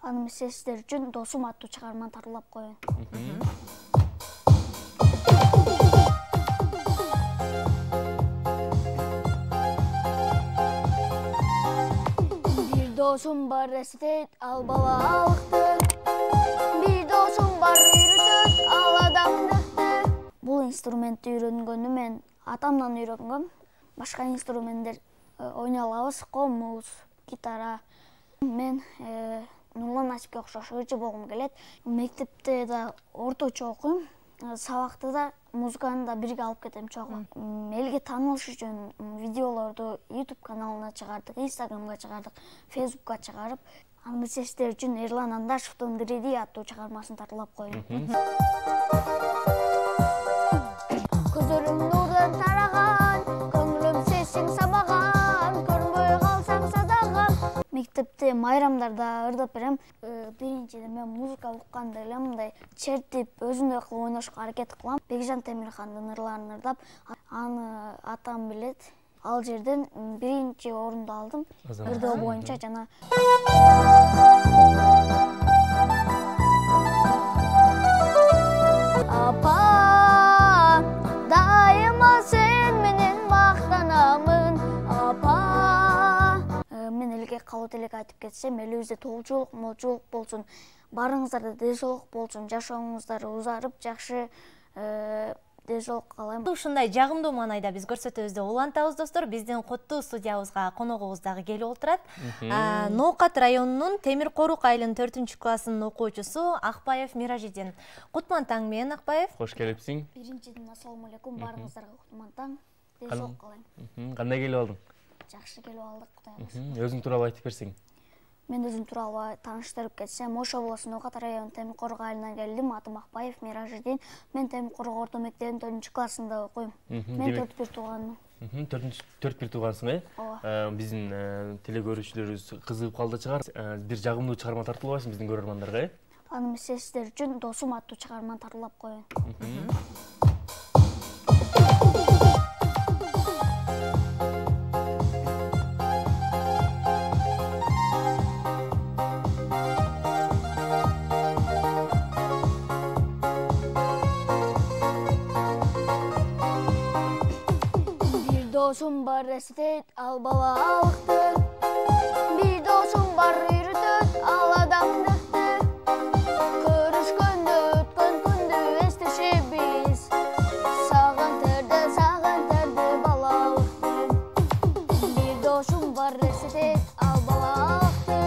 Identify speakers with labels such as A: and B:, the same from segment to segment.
A: Аны мен сіздер үшін Досым аттуу чыгарманы тарлап коеюн. Bir dosum var estet, al bala aldıktı. Bir dosum var yürütüt, al adamdıktı. Бұл инструментті үйренгөнү мен атамдан үйренгөм. Башка инструменттер ойнай алабыз, комуз, гитара. Мен Нурлан Асипке окшош ырчы болгум келет. Мектепте да орточо окуйм. Сабакта да музыканы да бирге алып кетем чогуу. Элге таанылыш үчүн видеолорду YouTube каналына чыгардык, Instagramга чыгардык, Facebookка чыгарып, аны сиздер үчүн Эрлан Андашевдин 3D аттуу чыгармасын тарлап коюм. Көзөрүм нурдан тараган, көңүлүм сесиң сабаган, көрүнбөй калсаң садаган. Мектепте майрамдарда ырдап берем. Биринчиден мен музыка укканда эле мындай чертип, өзүндөй кылып ойношко аракет кылам. Бекжан Темирхандын ырларын ырдап, аны атам билет. Ал жерден биринчи орунду алдым. Ырдоо боюнча жана калуу тилек айтып кетсем, элибизде толчулук, молчулук болсун, барыңыздарда денсаулык болсун, жашооңуздар узарып, жакшы денсаулык каалайм.
B: Ушундай жагымдуу маанайда биз көрсөтөбүз деп улантабыз достор. Биздин Коттуу студиябызга коногубуз дагы келип отурат. Ноокат районунун Темир Корук айылынын 4-классынын окуучусу Акбаев Миражидин. Кутман таң менен Акбаев.
C: Кош келипсиң.
A: Биринчиден ассаламу алейкум, барыңыздарга кутман таң. Денсаулык каалайм.
C: Кандай келип алдың?
A: Жакшы келип алдык, Кудай кылсын.
C: Өзүң тууралуу айтып берсең.
A: Мен өзүм тууралуу тааныштырып кетсем, Ош облусунун Ноокат районунун Темир Корук айылынан келдим. Атым Акбаев Миражидин. Мен Темир Корук орто мектебинин 4-классында окуйм. Мен 4-1 тууганмын.
C: 4-1 туугансың, э? Биздин телекөрүүчүлөрүбүз кызыгып калды чыгар. Бир жагымдуу чыгарма тартылып аласың биздин көрөрмандарга, э?
A: Аны мен сиздер үчүн Досум аттуу чыгарманы тарлап коеюн. Dosum var estet, al bala aldıktı. Bir dosum var yürütüt, al adamdıktı. Körüşköndü, ötkön kündü esteşip biz. Sağın terdi bala aldıktı. Bir dosum var estet, al bala aldıktı.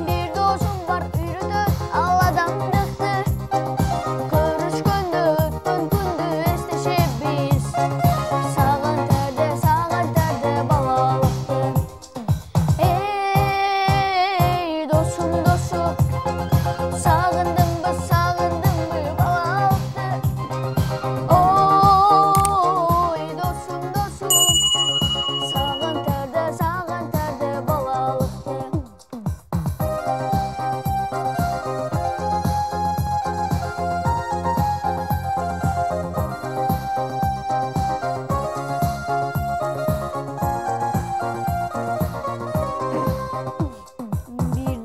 A: Bir dosum var yürütüt, al adamdıktı. Körüşköndü, ötkön kündü esteşip biz.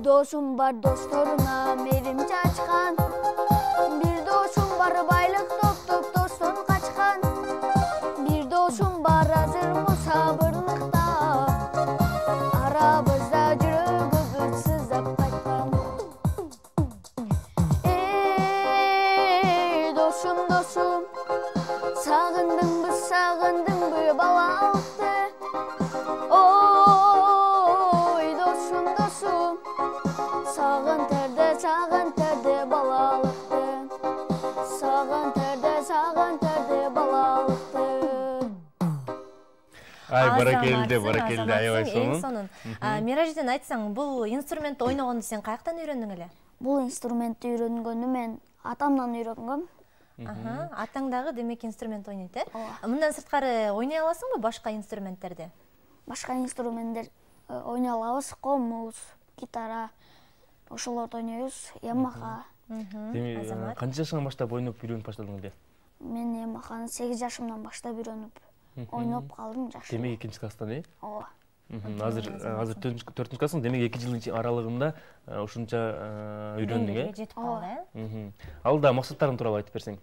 A: Dosum var dostlarına merince açkan. Bir dosum var baylık toptup dostun kaçkan. Bir dosum var hazır mı sabırlıkta. Aramızda жүрөгүбүз сыздап кайткан. Ey dosum dosum, sağındыңбы бала алды. Oy dosum dosum, sağın terде балалықты. Sağın terде балалықты.
C: Ай, баракелде, аябай сонун.
B: Миражиден айтсаң, бул инструментти ойногонду сен каяктан үйрөндүң эле?
A: Бул инструментти үйрөнгөнү мен атамдан үйрөнгөм.
B: Атаң дагы демек инструмент ойнойт, э? Мындан сырткары ойной аласыңбы башка инструменттерди?
A: Башка инструменттер ойной алабыз, комуз, гитара, ошолорду ойнойбуз, Ямаха.
C: Канча жашыңан баштап ойноп үйрөнүп баштадың эле?
A: Мен Ямаханы 8 жашымдан баштап үйрөнүп ойноп калдым, жакшы.
C: Демек 2-класстан, э?
A: Ооба.
C: Азыр 4-нчү классың, демек 2 жылдын аралыгында ушунча үйрөндүң, э?
B: Жетип калды,
C: Ал да максаттарың тууралуу айтып берсең.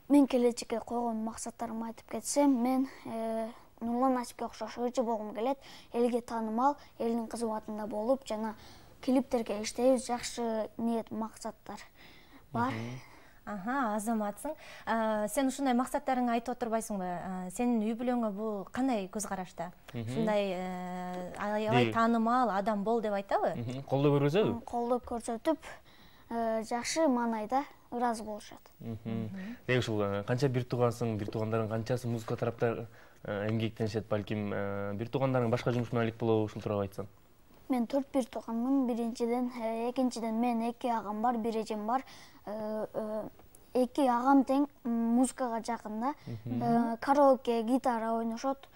A: Мен келечекке койгон максаттарымды айтып кетсем, мен Нурлан Насипке окшош ырчы болгум келет, элге таанымал, элдин кызматында болуп, жана клиптерге иштейбиз, жакшы ниет, максаттар бар.
B: Азаматсың. Сен ушундай максаттарыңды айтып отурбайсыңбы? Сенин үй бүлөңө бул кандай көз карашта? Ушундай аябай таанымал адам бол деп айтабы?
C: Колдоо көрсөтөбү?
A: Колдоо көрсөтүп, жакшы маанайда ыраазы болушат.
C: Деги ушул канча бир туугансың, бир туугандарың канчасы музыка тарапта эмгектенишет, балким бир туугандарың башка жумуш менен алек болобу, ушул тууралуу айтсаң.
A: Мен 4 бир туугандын, биринчиден, экинчиден мен 2 агам бар, 1 эжем бар. 2 агам тең музыкага жакын да. Караоке, гитара ойношот.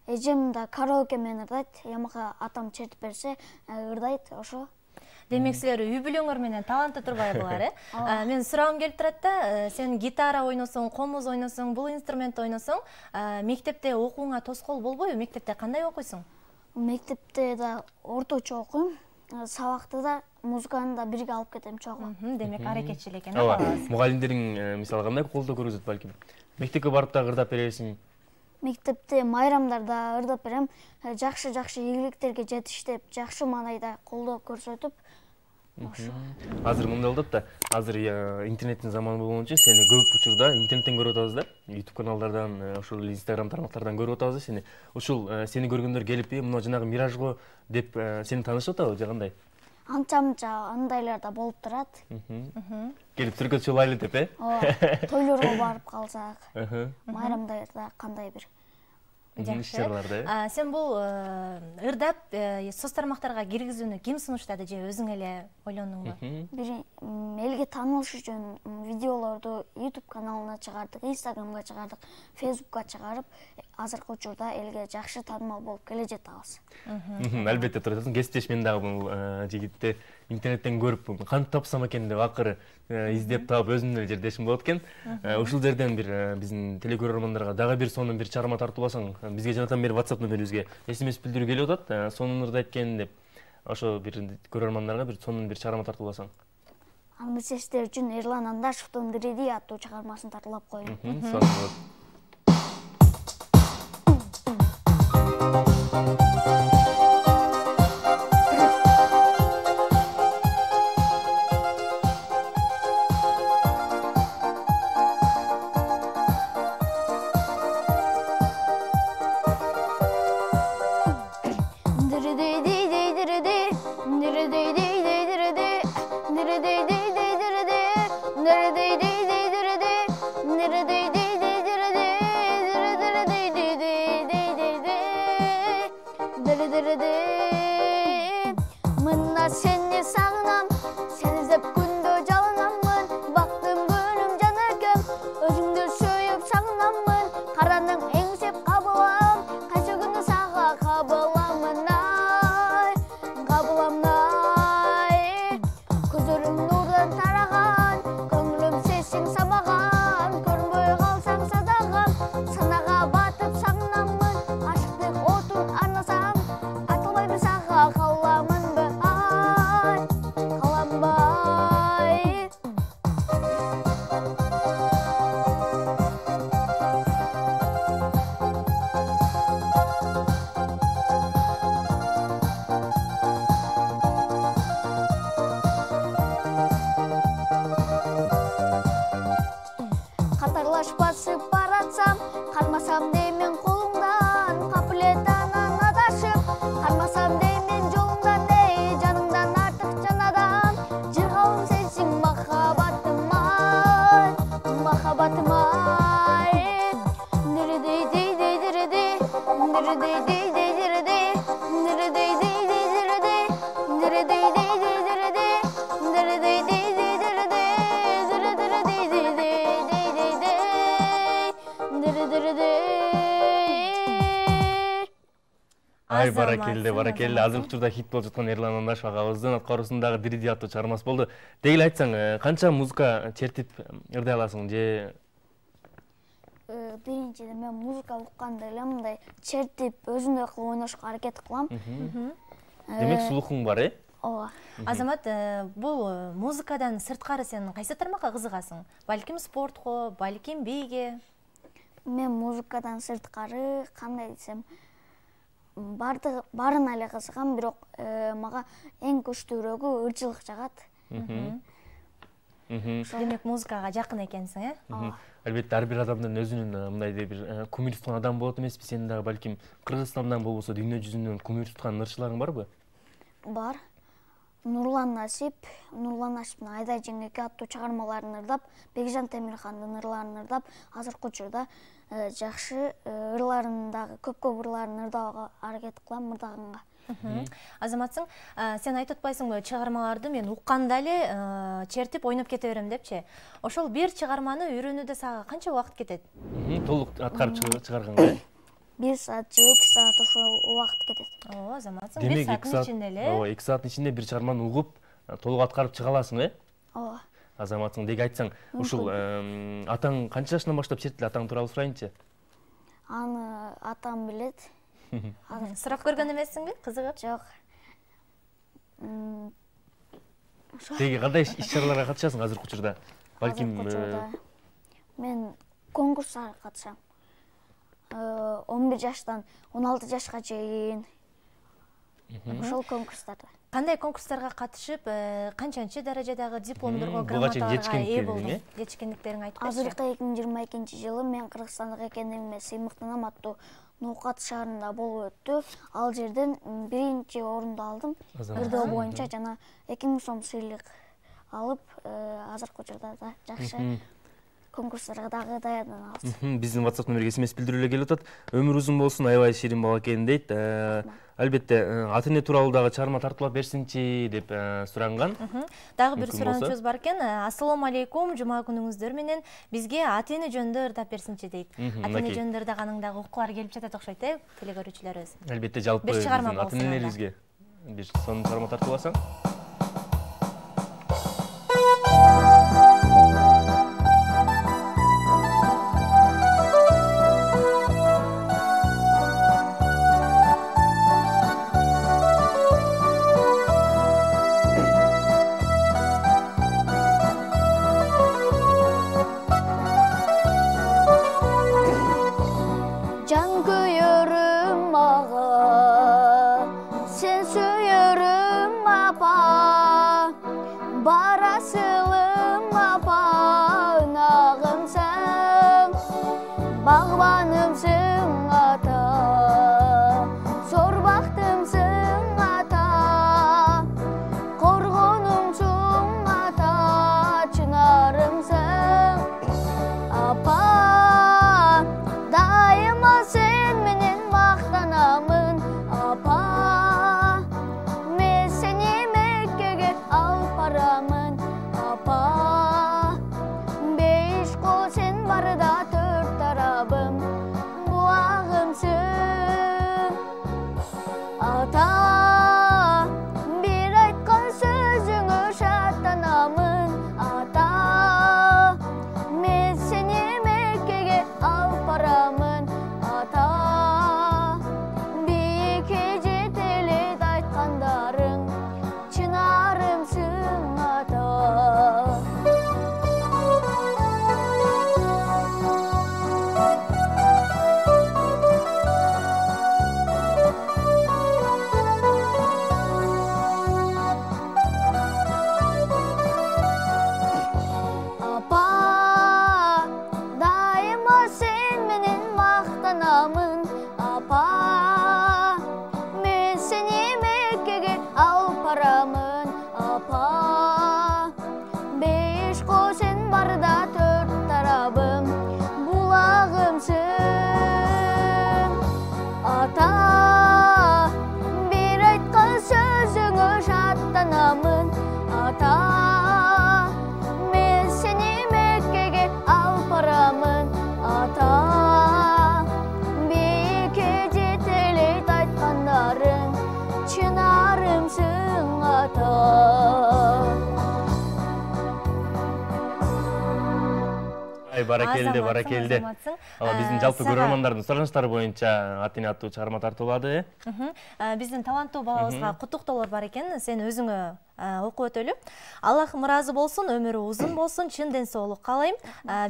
A: Эжем да караоке менен ырдайт, Ямаха атам чертип берсе, ырдайт, ошо.
B: Демек силер үй бүлөңөр менен талантты турбай булар, э? Мен сурагым келип турат да, сен гитара ойносоң, комуз ойносоң, бул инструмент ойносоң, мектепте окууңа тоскоол болбойбу? Мектепте кандай окуйсуң?
A: Мектепте да орточо окуйм, сабакты да, музыканы да бирге алып кетем чогуу.
B: Демек аракетчил экен,
C: Ооба, мугалимдериң мисалы кандай колдоо көрсөтөт балким? Мектепке барып да ырдап бересиң?
A: Мектепте майрамдарда ырдап берем, жакшы ийгиликтерге жетиштеп, жакшы маанайда колдоо көрсөтүп.
C: Азыр мындай болуп да, азыр интернеттин заманы болгон үчүн сени көп учурда интернеттен көрүп атабыз да, YouTube каналдардан, ошол Instagram тармактардан көрүп атабыз да сени. Ушул сени көргөндөр келип, мына жанагы Миражго деп сени таанышып атабы же кандай?
A: Анча-мынча андайлар да болуп турат.
C: Келип түркө чуулайлы деп, э?
A: Ооба, тойлорго барып калсак, майрамдарда кандай бир
B: жакшы. Сен бул ырдап соц тармактарга киргизүүнү ким сунуштады же өзүң эле ойлондуңбу?
A: Элге таанылыш үчүн видеолорду YouTube каналына чыгардык, Instagramга чыгардык, Facebookка чыгарып, азыркы учурда элге жакшы таанымал болуп келе жатабыз.
C: Албетте турат. Кесиптеш мен дагы бул жигитти интернеттен көрүп, кантип тапсам экен деп акыры издеп таап өзүм эле жердешим болот экен. Ушул жерден бир биздин телекөрөрмандарга дагы бир сонун бир чыгарма тартууласаң, бизге жанатан бери WhatsApp нөмөрүбүзгө SMS билдирүү келип атат, сонун ырдайт экен деп. Ошо бир көрөрмандарга бир сонун бир чыгарма тартууласаң.
A: Аны сиздер үчүн Эрлан Андашевдин «Дириди» аттуу чыгармасын тартуулап коеюн.
C: Сонун болот.
A: Мына сени сагынам, сени издеп күндө жалынамын, бактым күнүм жанакем, өзүңдү сүйүп сагынамын, караның эңсеп кабылам, кайсы күнү сага кабыламын ай, кабыламын ай. Көзөрүң нурдан тараган, көңүлүм сесиң самаган, көрүнбөй калсаң садагам, санага батып сагынамын, ашыктык отун арнасам, атылбай бир сага каламынбы ай, каламбай. Катарлаш басып баратсам, кармасам деймин колуңдан, капылетанан адашып, кармасам деймин жолуңдан, эй жаныңдан артык жан адам, жыргалым сенсиң махаббатым ай, махаббатым ай. Диридей дей диридей, диридей дей диридей, диридей дей диридей, диридей дей диридей, диридей дей диридей,
C: Ай, баракелде, баракелде. Азыркы учурда хит болуп жаткан Эрлан Андашев агабыздын аткаруусундагы «Дириди» аттуу чыгармасы болду. Деги эле айтсаң, канча музыка чертип ырдай аласың же?
A: биринчиден мен музыка укканда эле мындай чертип өзүндөй кылып ойношко аракет кылам.
C: Демек слухуң бар,
A: Ооба.
B: Азамат, бул музыкадан сырткары сен кайсы тармакка кызыгасың? Балким спортко, балким бийге?
A: Мен музыкадан сырткары кандай десем, барын эле кызыгам, бирок мага эң күчтүүрөгү ырчылык жагат.
B: Демек музыкага жакын экенсиң,
C: Албетте ар бир адамдын өзүнүн мындайдай бир кумир туткан адам болот эмеспи? Сен дагы балким Кыргызстандан болбосо дүйнө жүзүнөн кумир туткан ырчыларың барбы?
A: Бар. Нурлан Насиптин Айдай жеңеке аттуу чыгармаларын ырдап, Бекжан Темирхандын ырларын ырдап, азыркы учурда жакшы ырларындагы көп ырларын ырдабага аракет кылам, ырдаганга.
B: Азаматсың, сен айтып атпайсыңбы, чыгармаларды мен укканда эле чертип ойноп кете берем депчи. Ошол бир чыгарманы үйрөнүүдө сага канча убакыт кетет?
C: Толук аткарып чыгарганга?
A: 1 саат же 2 саат ошол убакыт кетет.
B: Азаматсың, 1 сааттын ичинде эле.
C: 2 сааттын ичинде бир чыгарманы угуп, толук аткарып чыга аласың,
A: Ооба.
C: Азаматсың, деги айтсаң, ушул атаң канча жашынан баштап чертти? Атаң тууралуу сурайынчы?
A: Аны атам билет.
B: Сурап көргөн эмессиңби? Кызыгып?
A: Жок.
C: Деги кандай иш-чараларга катышасың азыркы учурда? Балким
A: мен конкурстарга катышам. 11 жаштан 16 жашка чейин. Ошол конкурстарда.
B: Кандай конкурстарга катышып, канчанчы даражадагы дипломдорго,
C: буга чейин
B: грамоталарга ээ
C: жетишкендиктериң,
B: болдуң? Жетишкендиктериңди айтып берчи.
A: Азыркы 2022 жылы мен Кыргызстандык экендигиме сыймыктанам аттуу Ноокат шаарында болуп өттү. Ал жерден биринчи орунду алдым. Ырдоо боюнча жана 2000 сом сыйлык алып, азыркы учурда да жакшы конкурстарга дагы даярданабыз.
C: Биздин WhatsApp номерге SMS билдирүүлөр келип атат. Өмүр узун болсун, аябай ширин бала экен дейт. Албетте, ата-эне тууралуу дагы чыгарма тартуулап берсинчи деп суранган.
B: Дагы бир суранычыбыз бар экен. Ассалому алейкум, жума күнүңүздөр менен бизге ата-эне жөнүндө ырдап берсинчи дейт. Ата-эне жөнүндө ырдаганын дагы уккулар келип жатат окшойт, телегөрүүчүлөрүбүз.
C: Албетте, жалпы биздин ата-энелерибизге бир сонун чыгарма тартууласаң.
A: Bağbanımsın ata, zor baktımsın ata, korgunumsun ata, çınarımsın apa. Daima sen menin maqtanamın apa. Men seni Mekke'ge al paramın
C: Баракелде, баракелде.
B: Азаматсың.
C: Биздин жалпы көрөрмандардын суранычтары боюнча атын аттуу чыгарма тартуулады.
B: Биздин таланттуу балабызга куттуктоолор бар экен. Сен өзүңө окуп өтөлү. Аллах ыраазы болсун, өмүрү узун болсун, чын ден соолук каалайм.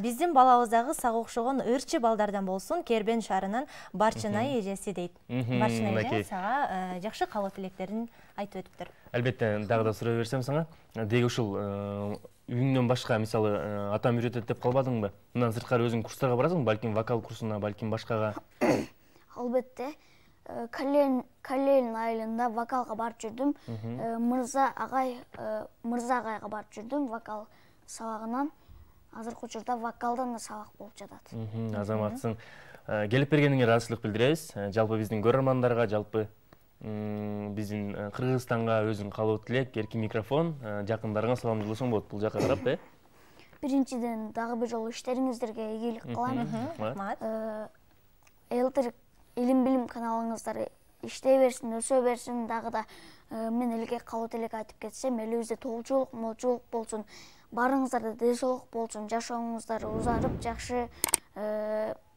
B: Биздин балабыз дагы сага окшогон ырчы балдардан болсун, Кербен шаарынан Барчынай эжеси дейт. Барчынай эже сага жакшы каалоо тилектерин айтып өтүптүр.
C: Албетте, дагы да сурай берсем сага, деги ушул үйүңдөн башка, мисалы, атам үйрөтөт деп калбадыңбы? Мындан сырткары өзүң курстарга барасың, балким вокал курсуна, балким башкага.
A: Албетте, Калелин айылында вокалга барып жүрдүм. Мырза агайга барып жүрдүм вокал сабагынан. Азыркы учурда вокалдан да сабак болуп жатат.
C: Азаматсың. Келип бергениңе ыраазычылык билдиребиз. Жалпы биздин көрөрмандарга, жалпы биздин Кыргызстанга өзүң каалоо тилек, эркин микрофон, жакындарыңа салам жолдосоң болот бул жака карап,
A: Биринчиден дагы бир жолу иштериңиздерге ийгилик кылам. Элтир илим билим каналыңыздар иштей берсин, өсө берсин. Дагы да мен элге каалоо тилек айтып кетсем, элибизде толчулук, молчулук болсун, барыңыздарда денсаулык болсун, жашооңуздар узарып, жакшы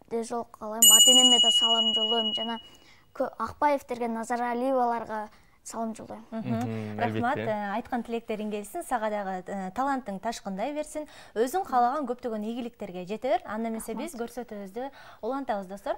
A: денсаулык каалайм. Ата-энеме да салам жолдойм, жана Акбаевтерге, Назаралиеваларга салам жолдойм.
B: Рахмат, айткан тилектериң келсин, сага дагы талантың ташкындай берсин, өзүң каалаган көптөгөн ийгиликтерге жете бер. Анда эмесе биз көрсөтүүбүздү улантабыз достор.